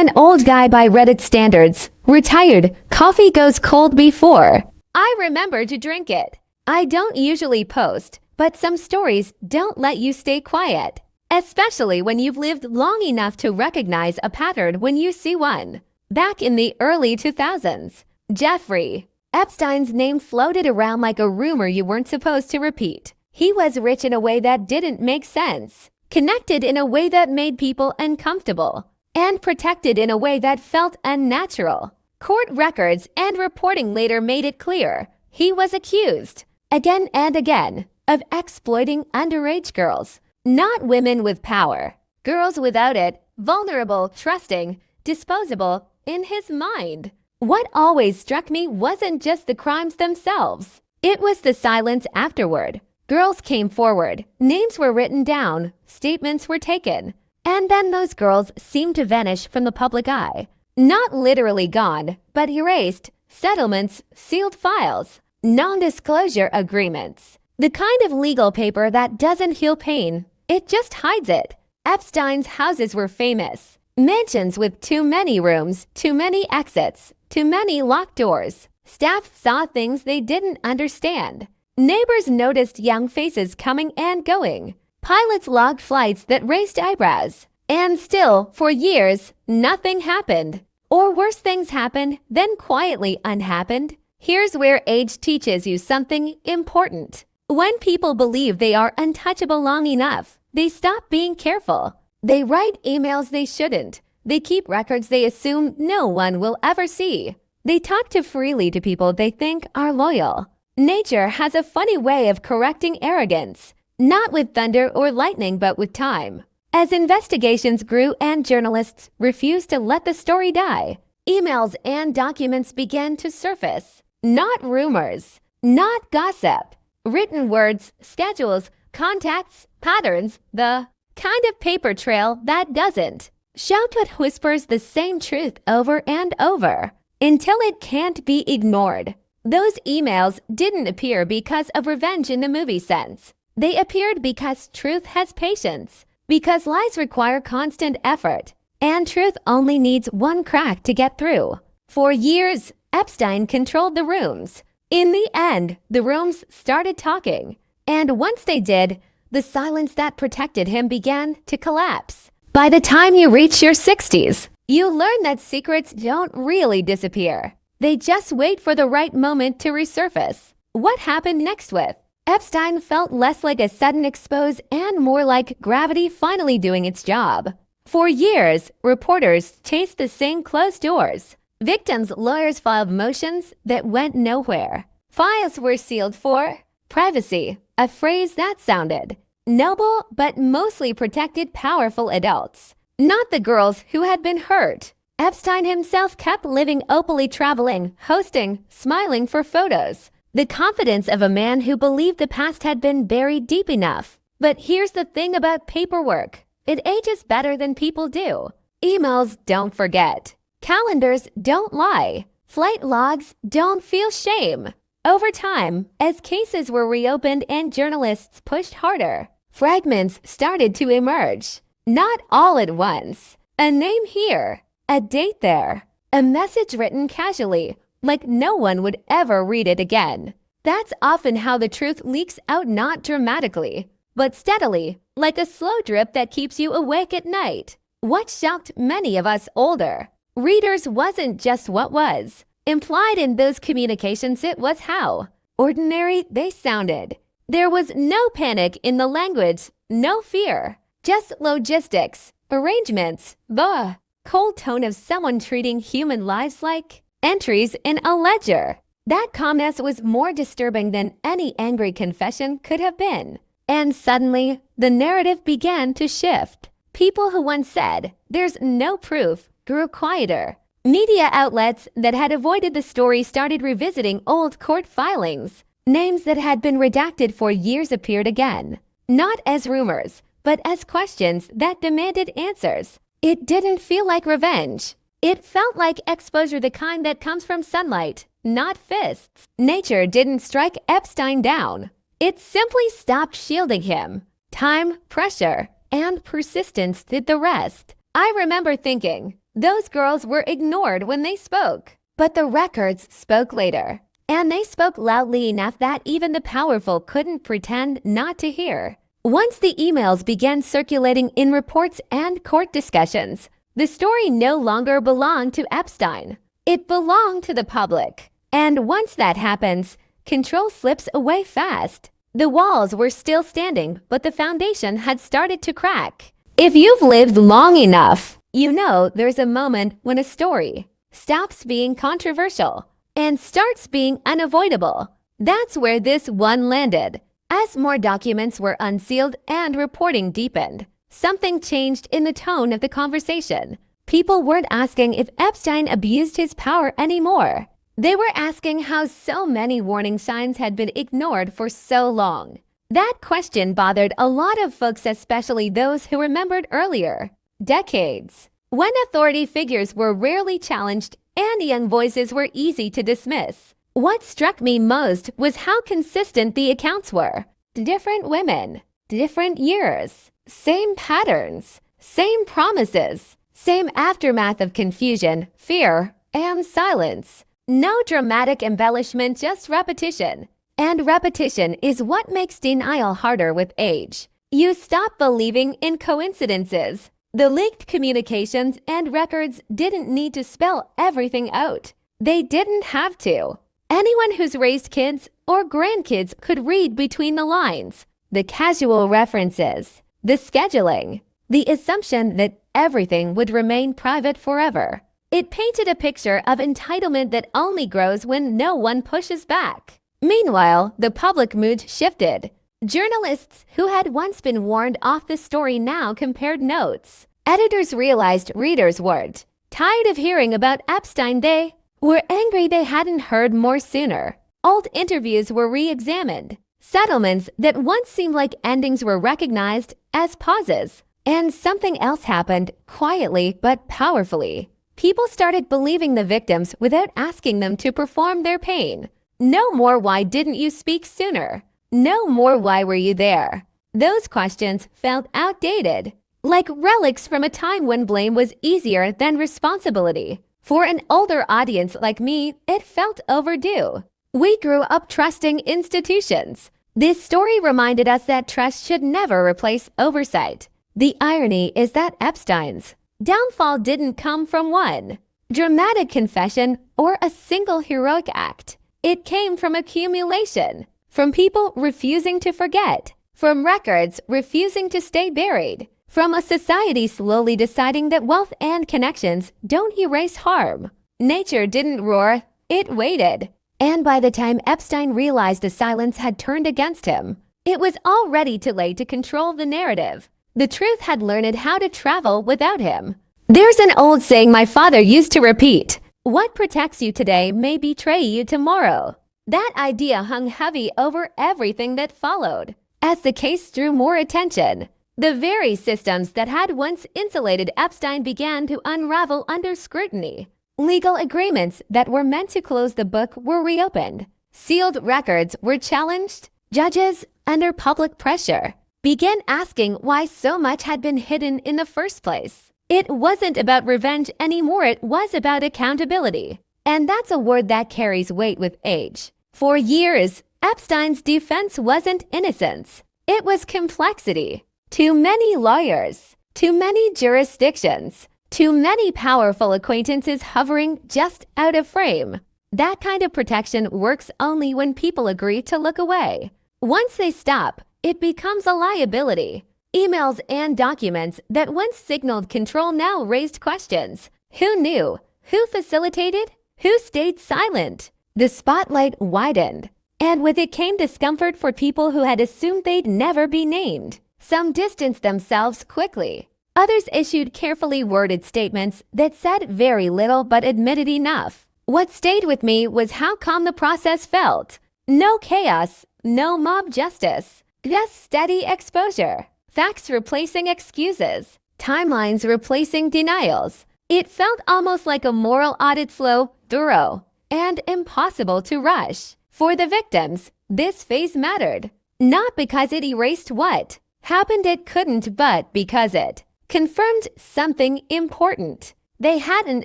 an old guy by Reddit standards. Retired. Coffee goes cold before I remember to drink it. I don't usually post, but some stories don't let you stay quiet, especially when you've lived long enough to recognize a pattern when you see one. Back in the early 2000s, Jeffrey Epstein's name floated around like a rumor you weren't supposed to repeat. He was rich in a way that didn't make sense, connected in a way that made people uncomfortable, and protected in a way that felt unnatural. Court records and reporting later made it clear he was accused, again and again, of exploiting underage girls, not women with power. Girls without it, vulnerable, trusting, disposable, in his mind. What always struck me wasn't just the crimes themselves. It was the silence afterward. Girls came forward, names were written down, statements were taken, and then those girls seemed to vanish from the public eye. Not literally gone, but erased. Settlements, sealed files, non-disclosure agreements. The kind of legal paper that doesn't heal pain, it just hides it. Epstein's houses were famous. Mansions with too many rooms, too many exits, too many locked doors. Staff saw things they didn't understand. Neighbors noticed young faces coming and going. Pilots logged flights that raised eyebrows. And still, for years, nothing happened. Or worse things happened, then quietly unhappened. Here's where age teaches you something important. When people believe they are untouchable long enough, they stop being careful. They write emails they shouldn't. They keep records they assume no one will ever see. They talk too freely to people they think are loyal. Nature has a funny way of correcting arrogance, not with thunder or lightning, but with time. As investigations grew and journalists refused to let the story die, emails and documents began to surface. Not rumors, not gossip. Written words, schedules, contacts, patterns, the kind of paper trail that doesn't shout but whispers the same truth over and over until it can't be ignored. Those emails didn't appear because of revenge in the movie sense. They appeared because truth has patience, because lies require constant effort, and truth only needs one crack to get through. For years, Epstein controlled the rooms. In the end, the rooms started talking, and once they did, the silence that protected him began to collapse. By the time you reach your 60s, you learn that secrets don't really disappear. They just wait for the right moment to resurface. What happened next with Epstein felt less like a sudden expose and more like gravity finally doing its job. For years, reporters chased the same closed doors. Victims' lawyers filed motions that went nowhere. Files were sealed for privacy, a phrase that sounded noble but mostly protected powerful adults, not the girls who had been hurt. Epstein himself kept living openly, traveling, hosting, smiling for photos. The confidence of a man who believed the past had been buried deep enough. But here's the thing about paperwork. It ages better than people do. Emails don't forget. Calendars don't lie. Flight logs don't feel shame. Over time, as cases were reopened and journalists pushed harder, fragments started to emerge. Not all at once. A name here, a date there, a message written casually, like no one would ever read it again. That's often how the truth leaks out, not dramatically, but steadily, like a slow drip that keeps you awake at night. What shocked many of us older readers wasn't just what was implied in those communications, it was how ordinary they sounded. There was no panic in the language, no fear, just logistics, arrangements, the cold tone of someone treating human lives like entries in a ledger. That calmness was more disturbing than any angry confession could have been. And suddenly, the narrative began to shift. People who once said, "There's no proof," grew quieter. Media outlets that had avoided the story started revisiting old court filings. Names that had been redacted for years appeared again, not as rumors, but as questions that demanded answers. It didn't feel like revenge. It felt like exposure, the kind that comes from sunlight, not fists. Nature didn't strike Epstein down. It simply stopped shielding him. Time, pressure, and persistence did the rest. I remember thinking, Those girls were ignored when they spoke. But the records spoke later. And they spoke loudly enough that even the powerful couldn't pretend not to hear. Once the emails began circulating in reports and court discussions, the story no longer belonged to Epstein. It belonged to the public. And once that happens, control slips away fast. The walls were still standing, but the foundation had started to crack. If you've lived long enough, you know there's a moment when a story stops being controversial and starts being unavoidable. That's where this one landed. As more documents were unsealed and reporting deepened, something changed in the tone of the conversation. People weren't asking if Epstein abused his power anymore. They were asking how so many warning signs had been ignored for so long. That question bothered a lot of folks, especially those who remembered earlier decades, when authority figures were rarely challenged and young voices were easy to dismiss. What struck me most was how consistent the accounts were. Different women, different years, same patterns, same promises, same aftermath of confusion, fear, and silence. No dramatic embellishment, just repetition. And repetition is what makes denial harder with age. You stop believing in coincidences. The leaked communications and records didn't need to spell everything out. They didn't have to. Anyone who's raised kids or grandkids could read between the lines. The casual references, the scheduling, the assumption that everything would remain private forever. It painted a picture of entitlement that only grows when no one pushes back. Meanwhile, the public mood shifted. Journalists who had once been warned off the story now compared notes. Editors realized readers weren't. Tired of hearing about Epstein, they were angry they hadn't heard more sooner. Old interviews were re-examined. Settlements that once seemed like endings were recognized as pauses. And something else happened, quietly but powerfully. People started believing the victims without asking them to perform their pain. No more "why didn't you speak sooner?" No more "why were you there?" Those questions felt outdated, like relics from a time when blame was easier than responsibility. For an older audience like me, it felt overdue. We grew up trusting institutions. This story reminded us that trust should never replace oversight. The irony is that Epstein's downfall didn't come from one dramatic confession or a single heroic act. It came from accumulation, from people refusing to forget, from records refusing to stay buried, from a society slowly deciding that wealth and connections don't erase harm. Nature didn't roar, it waited. And by the time Epstein realized the silence had turned against him, it was already too late to control the narrative. The truth had learned how to travel without him. There's an old saying my father used to repeat: "What protects you today may betray you tomorrow." That idea hung heavy over everything that followed. As the case drew more attention, the very systems that had once insulated Epstein began to unravel under scrutiny. Legal agreements that were meant to close the book were reopened. Sealed records were challenged. Judges, under public pressure, began asking why so much had been hidden in the first place. It wasn't about revenge anymore, it was about accountability. And that's a word that carries weight with age. For years, Epstein's defense wasn't innocence. It was complexity. Too many lawyers, too many jurisdictions, too many powerful acquaintances hovering just out of frame. That kind of protection works only when people agree to look away. Once they stop, it becomes a liability. Emails and documents that once signaled control now raised questions. Who knew? Who facilitated? Who stayed silent? The spotlight widened, and with it came discomfort for people who had assumed they'd never be named. Some distanced themselves quickly. Others issued carefully worded statements that said very little but admitted enough. What stayed with me was how calm the process felt. No chaos, no mob justice, just steady exposure. Facts replacing excuses, timelines replacing denials. It felt almost like a moral audit, slow, thorough, and impossible to rush. For the victims, this phase mattered. Not because it erased what happened, it couldn't, but because it confirmed something important. They hadn't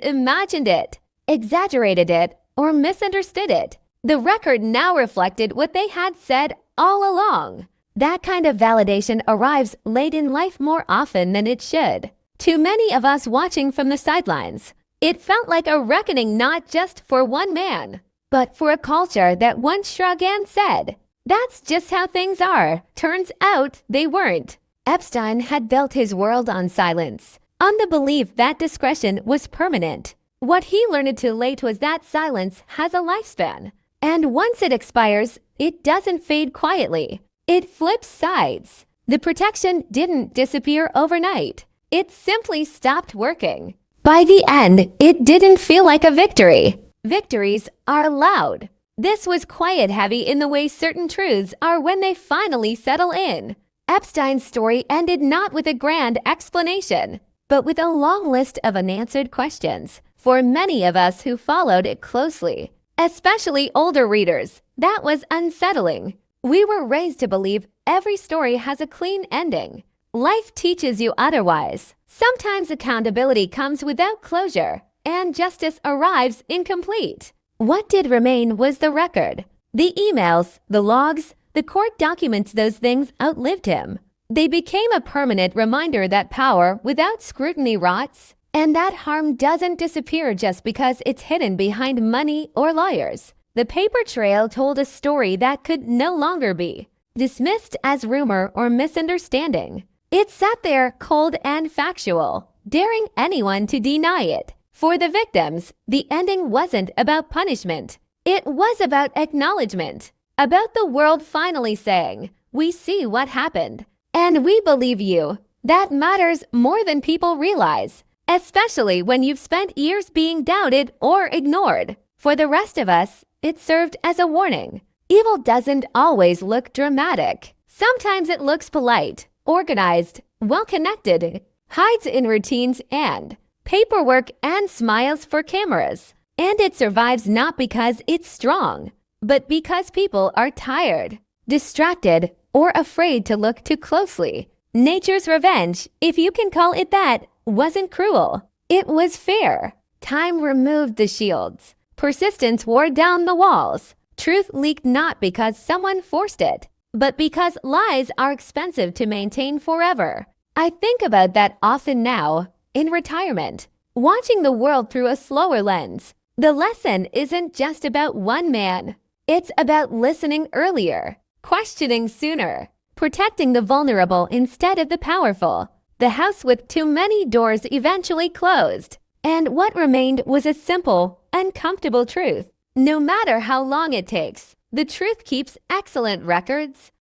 imagined it, exaggerated it, or misunderstood it. The record now reflected what they had said all along. That kind of validation arrives late in life more often than it should. To many of us watching from the sidelines, it felt like a reckoning not just for one man, but for a culture that once shrugged and said, "That's just how things are." Turns out they weren't. Epstein had built his world on silence, on the belief that discretion was permanent. What he learned too late was that silence has a lifespan. And once it expires, it doesn't fade quietly. It flips sides. The protection didn't disappear overnight. It simply stopped working. By the end, it didn't feel like a victory. Victories are loud. This was quiet heavy in the way certain truths are when they finally settle in. Epstein's story ended not with a grand explanation, but with a long list of unanswered questions for many of us who followed it closely. Especially older readers, that was unsettling. We were raised to believe every story has a clean ending. Life teaches you otherwise. Sometimes accountability comes without closure, and justice arrives incomplete. What did remain was the record. The emails, the logs, the court documents. Those things outlived him. They became a permanent reminder that power without scrutiny rots, and that harm doesn't disappear just because it's hidden behind money or lawyers. The paper trail told a story that could no longer be dismissed as rumor or misunderstanding. It sat there cold and factual, daring anyone to deny it. For the victims, the ending wasn't about punishment. It was about acknowledgement, about the world finally saying, "We see what happened, and we believe you." That matters more than people realize, especially when you've spent years being doubted or ignored. For the rest of us, it served as a warning. Evil doesn't always look dramatic. Sometimes it looks polite, organized, well-connected, hides in routines and paperwork and smiles for cameras. And it survives not because it's strong, but because people are tired, distracted, or afraid to look too closely. Nature's revenge, if you can call it that, wasn't cruel. It was fair. Time removed the shields. Persistence wore down the walls. Truth leaked not because someone forced it, but because lies are expensive to maintain forever. I think about that often now, in retirement, watching the world through a slower lens. The lesson isn't just about one man. It's about listening earlier, questioning sooner, protecting the vulnerable instead of the powerful. The house with too many doors eventually closed, and what remained was a simple, uncomfortable truth. No matter how long it takes, the truth keeps excellent records.